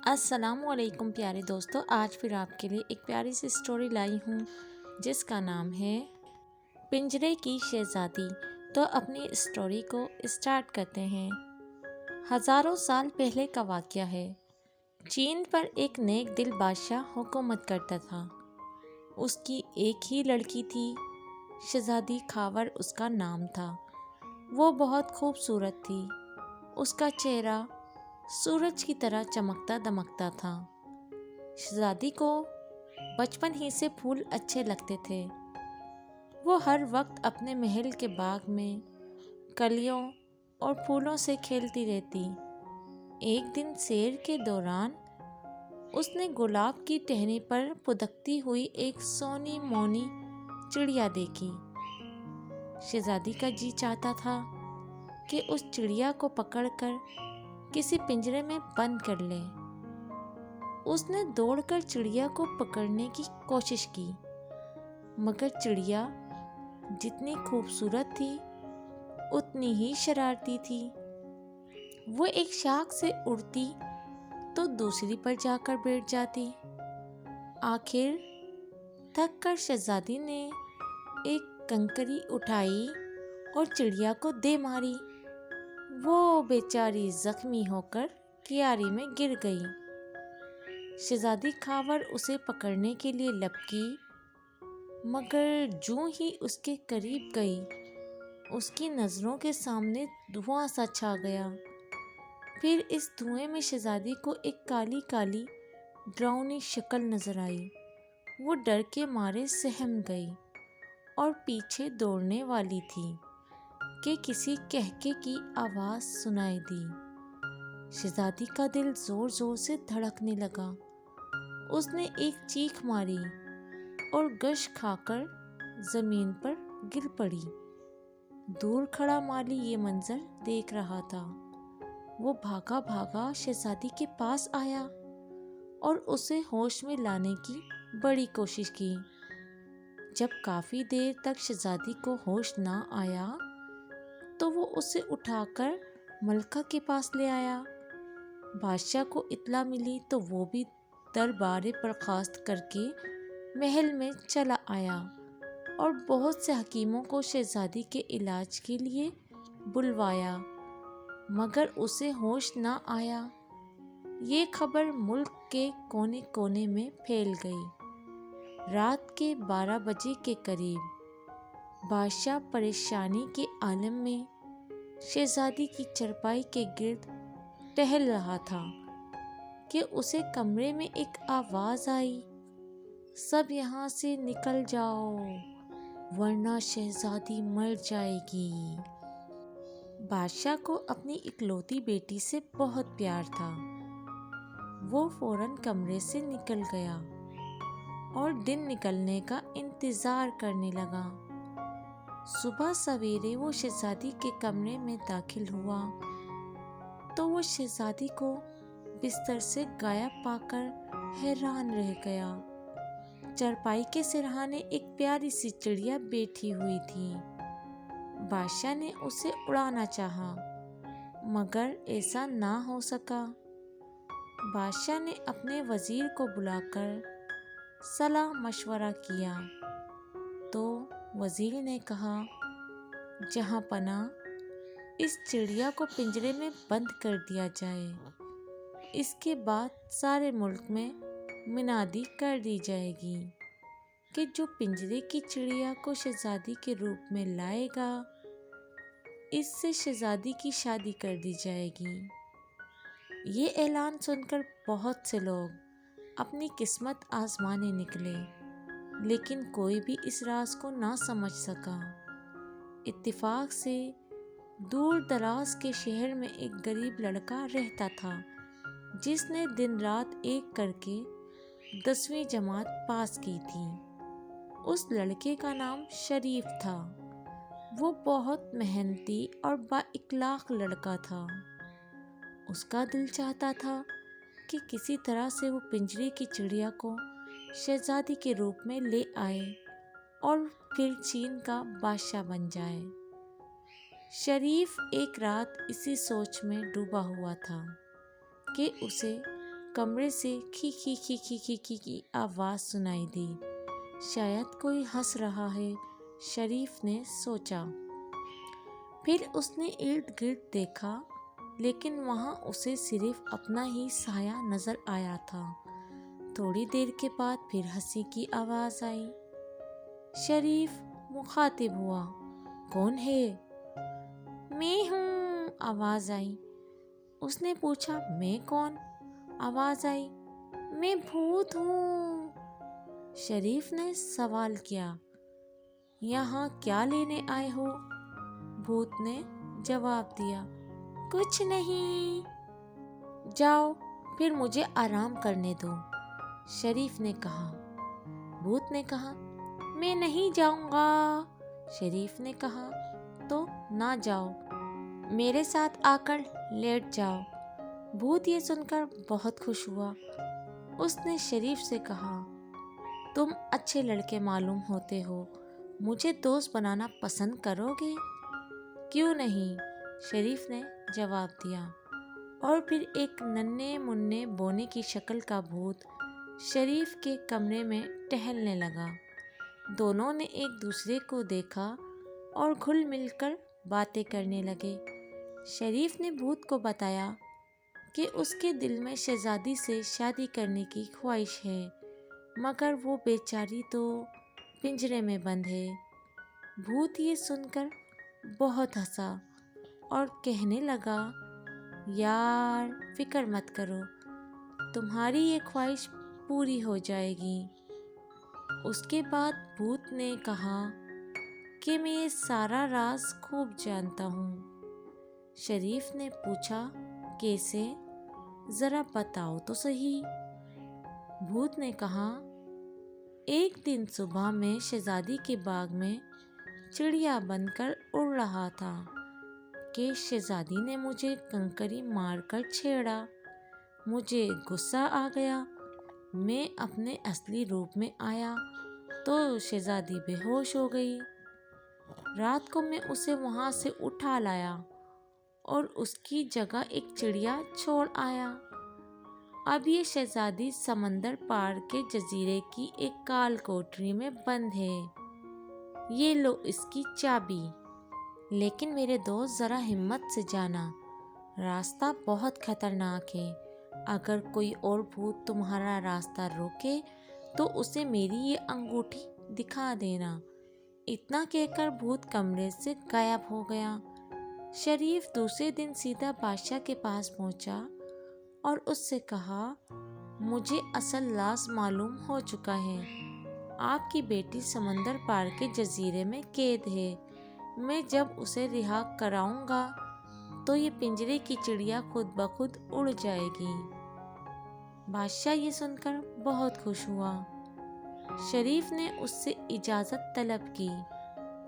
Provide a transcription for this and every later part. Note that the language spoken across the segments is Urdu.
السلام علیکم پیارے دوستو، آج پھر آپ کے لیے ایک پیاری سی سٹوری لائی ہوں جس کا نام ہے پنجرے کی شہزادی۔ تو اپنی سٹوری کو اسٹارٹ کرتے ہیں۔ ہزاروں سال پہلے کا واقعہ ہے۔ چین پر ایک نیک دل بادشاہ حکومت کرتا تھا۔ اس کی ایک ہی لڑکی تھی، شہزادی خاور اس کا نام تھا۔ وہ بہت خوبصورت تھی۔ اس کا چہرہ سورج کی طرح چمکتا دمکتا تھا۔ شہزادی کو بچپن ہی سے پھول اچھے لگتے تھے۔ وہ ہر وقت اپنے محل کے باغ میں کلیوں اور پھولوں سے کھیلتی رہتی۔ ایک دن سیر کے دوران اس نے گلاب کی ٹہنی پر پھدکتی ہوئی ایک سونی مونی چڑیا دیکھی۔ شہزادی کا جی چاہتا تھا کہ اس چڑیا کو پکڑ کر کسی پنجرے میں بند کر لے۔ اس نے دوڑ کر چڑیا کو پکڑنے کی کوشش کی، مگر چڑیا جتنی خوبصورت تھی اتنی ہی شرارتی تھی۔ وہ ایک شاخ سے اڑتی تو دوسری پر جا کر بیٹھ جاتی۔ آخر تھک کر شہزادی نے ایک کنکری اٹھائی اور چڑیا کو دے ماری۔ وہ بیچاری زخمی ہو کر کیاری میں گر گئی۔ شہزادی خاور اسے پکڑنے کے لیے لپکی، مگر جوں ہی اس کے قریب گئی اس کی نظروں کے سامنے دھواں سا چھا گیا۔ پھر اس دھوئیں میں شہزادی کو ایک کالی کالی ڈراؤنی شکل نظر آئی۔ وہ ڈر کے مارے سہم گئی اور پیچھے دوڑنے والی تھی کہ کسی کہکے کی آواز سنائی دی۔ شہزادی کا دل زور زور سے دھڑکنے لگا۔ اس نے ایک چیخ ماری اور غش کھا کر زمین پر گر پڑی۔ دور کھڑا مالی یہ منظر دیکھ رہا تھا۔ وہ بھاگا بھاگا شہزادی کے پاس آیا اور اسے ہوش میں لانے کی بڑی کوشش کی۔ جب کافی دیر تک شہزادی کو ہوش نہ آیا تو وہ اسے اٹھا کر ملکہ کے پاس لے آیا۔ بادشاہ کو اطلاع ملی تو وہ بھی دربار برخاست کر کے محل میں چلا آیا اور بہت سے حکیموں کو شہزادی کے علاج کے لیے بلوایا، مگر اسے ہوش نہ آیا۔ یہ خبر ملک کے کونے کونے میں پھیل گئی۔ رات کے 12 بجے کے قریب بادشاہ پریشانی کے عالم میں شہزادی کی چارپائی کے گرد ٹہل رہا تھا کہ اسے کمرے میں ایک آواز آئی، سب یہاں سے نکل جاؤ ورنہ شہزادی مر جائے گی۔ بادشاہ کو اپنی اکلوتی بیٹی سے بہت پیار تھا۔ وہ فوراً کمرے سے نکل گیا اور دن نکلنے کا انتظار کرنے لگا۔ صبح سویرے وہ شہزادی کے کمرے میں داخل ہوا تو وہ شہزادی کو بستر سے غائب پا کر حیران رہ گیا۔ چارپائی کے سرہانے ایک پیاری سی چڑیا بیٹھی ہوئی تھی۔ بادشاہ نے اسے اڑانا چاہا مگر ایسا نہ ہو سکا۔ بادشاہ نے اپنے وزیر کو بلا کر صلاح مشورہ کیا تو وزیر نے کہا، جہاں پناہ اس چڑیا کو پنجرے میں بند کر دیا جائے۔ اس کے بعد سارے ملک میں منادی کر دی جائے گی کہ جو پنجرے کی چڑیا کو شہزادی کے روپ میں لائے گا اس سے شہزادی کی شادی کر دی جائے گی۔ یہ اعلان سن کر بہت سے لوگ اپنی قسمت آزمانے نکلے، لیکن کوئی بھی اس راز کو نہ سمجھ سکا۔ اتفاق سے دور دراز کے شہر میں ایک غریب لڑکا رہتا تھا جس نے دن رات ایک کر کے 10ویں جماعت پاس کی تھی۔ اس لڑکے کا نام شریف تھا۔ وہ بہت محنتی اور با اخلاق لڑکا تھا۔ اس کا دل چاہتا تھا کہ کسی طرح سے وہ پنجرے کی چڑیا کو شہزادی کے روپ میں لے آئے اور پھر چین کا بادشاہ بن جائے۔ شریف ایک رات اسی سوچ میں ڈوبا ہوا تھا کہ اسے کمرے سے کھی کھی کھی کھی کھی کھی کی آواز سنائی دی۔ شاید کوئی ہنس رہا ہے، شریف نے سوچا۔ پھر اس نے ارد گرد دیکھا، لیکن وہاں اسے صرف اپنا ہی سایہ نظر آیا تھا۔ تھوڑی دیر کے بعد پھر ہنسی کی آواز آئی۔ شریف مخاطب ہوا، کون ہے؟ میں ہوں، آواز آئی۔ اس نے پوچھا، میں کون؟ آواز آئی، میں بھوت ہوں۔ شریف نے سوال کیا، یہاں کیا لینے آئے ہو؟ بھوت نے جواب دیا، کچھ نہیں۔ جاؤ پھر مجھے آرام کرنے دو، شریف نے کہا۔ بھوت نے کہا، میں نہیں جاؤں گا۔ شریف نے کہا، تو نہ جاؤ، میرے ساتھ آ کر لیٹ جاؤ۔ بھوت یہ سن کر بہت خوش ہوا۔ اس نے شریف سے کہا، تم اچھے لڑکے معلوم ہوتے ہو، مجھے دوست بنانا پسند کرو گے؟ کیوں نہیں، شریف نے جواب دیا۔ اور پھر ایک ننھے منھے بونے کی شکل کا بھوت شریف کے کمرے میں ٹہلنے لگا۔ دونوں نے ایک دوسرے کو دیکھا اور گھل مل کر باتیں کرنے لگے۔ شریف نے بھوت کو بتایا کہ اس کے دل میں شہزادی سے شادی کرنے کی خواہش ہے، مگر وہ بیچاری تو پنجرے میں بند ہے۔ بھوت یہ سن کر بہت ہنسا اور کہنے لگا، یار فکر مت کرو، تمہاری یہ خواہش پوری ہو جائے گی۔ اس کے بعد بھوت نے کہا کہ میں یہ سارا راز خوب جانتا ہوں۔ شریف نے پوچھا، کیسے؟ ذرا بتاؤ تو صحیح۔ بھوت نے کہا، ایک دن صبح میں شہزادی کے باغ میں چڑیا بن کر اڑ رہا تھا کہ شہزادی نے مجھے کنکری مار کر چھیڑا۔ مجھے غصہ آ گیا، میں اپنے اصلی روپ میں آیا تو شہزادی بے ہوش ہو گئی۔ رات کو میں اسے وہاں سے اٹھا لایا اور اس کی جگہ ایک چڑیا چھوڑ آیا۔ اب یہ شہزادی سمندر پار کے جزیرے کی ایک کال کوٹری میں بند ہے۔ یہ لو اس کی چابی۔ لیکن میرے دوست ذرا ہمت سے جانا، راستہ بہت خطرناک ہے۔ اگر کوئی اور بھوت تمہارا راستہ روکے تو اسے میری یہ انگوٹھی دکھا دینا۔ اتنا کہہ کر بھوت کمرے سے غائب ہو گیا۔ شریف دوسرے دن سیدھا بادشاہ کے پاس پہنچا اور اس سے کہا، مجھے اصل راز معلوم ہو چکا ہے۔ آپ کی بیٹی سمندر پار کے جزیرے میں قید ہے۔ میں جب اسے رہا کراؤں گا تو یہ پنجرے کی چڑیا خود بخود اڑ جائے گی۔ بادشاہ یہ سن کر بہت خوش ہوا۔ شریف نے اس سے اجازت طلب کی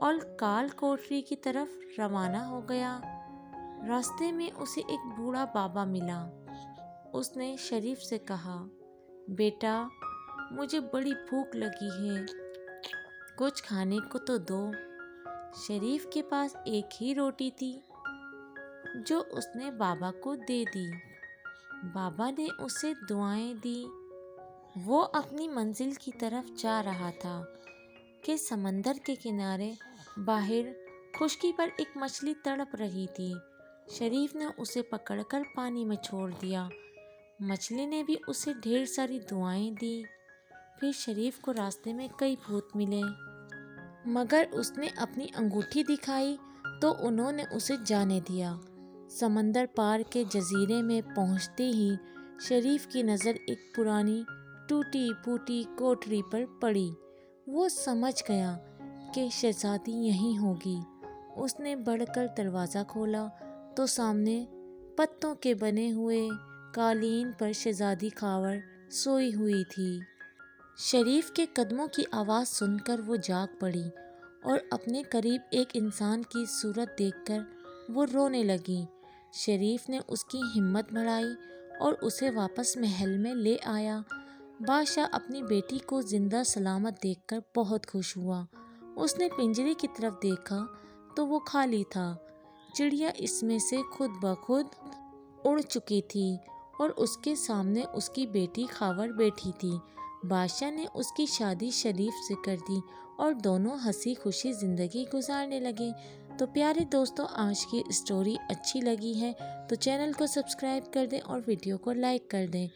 اور کال کوٹری کی طرف روانہ ہو گیا۔ راستے میں اسے ایک بوڑھا بابا ملا۔ اس نے شریف سے کہا، بیٹا مجھے بڑی بھوک لگی ہے، کچھ کھانے کو تو دو۔ شریف کے پاس ایک ہی روٹی تھی جو اس نے بابا کو دے دی۔ بابا نے اسے دعائیں دی۔ وہ اپنی منزل کی طرف جا رہا تھا کہ سمندر کے کنارے باہر خشکی پر ایک مچھلی تڑپ رہی تھی۔ شریف نے اسے پکڑ کر پانی میں چھوڑ دیا۔ مچھلی نے بھی اسے ڈھیر ساری دعائیں دی۔ پھر شریف کو راستے میں کئی بھوت ملے، مگر اس نے اپنی انگوٹھی دکھائی تو انہوں نے اسے جانے دیا۔ سمندر پار کے جزیرے میں پہنچتے ہی شریف کی نظر ایک پرانی ٹوٹی پھوٹی کوٹری پر پڑی۔ وہ سمجھ گیا کہ شہزادی یہیں ہوگی۔ اس نے بڑھ کر دروازہ کھولا تو سامنے پتوں کے بنے ہوئے قالین پر شہزادی خاور سوئی ہوئی تھی۔ شریف کے قدموں کی آواز سن کر وہ جاگ پڑی اور اپنے قریب ایک انسان کی صورت دیکھ کر وہ رونے لگی۔ شریف نے اس کی ہمت بڑھائی اور اسے واپس محل میں لے آیا۔ بادشاہ اپنی بیٹی کو زندہ سلامت دیکھ کر بہت خوش ہوا۔ اس نے پنجرے کی طرف دیکھا تو وہ خالی تھا۔ چڑیا اس میں سے خود بخود اڑ چکی تھی اور اس کے سامنے اس کی بیٹی خاور بیٹھی تھی۔ بادشاہ نے اس کی شادی شریف سے کر دی اور دونوں ہنسی خوشی زندگی گزارنے لگے۔ تو پیارے دوستوں، آج کی اسٹوری اچھی لگی ہے تو چینل کو سبسکرائب کر دیں اور ویڈیو کو لائک کر دیں۔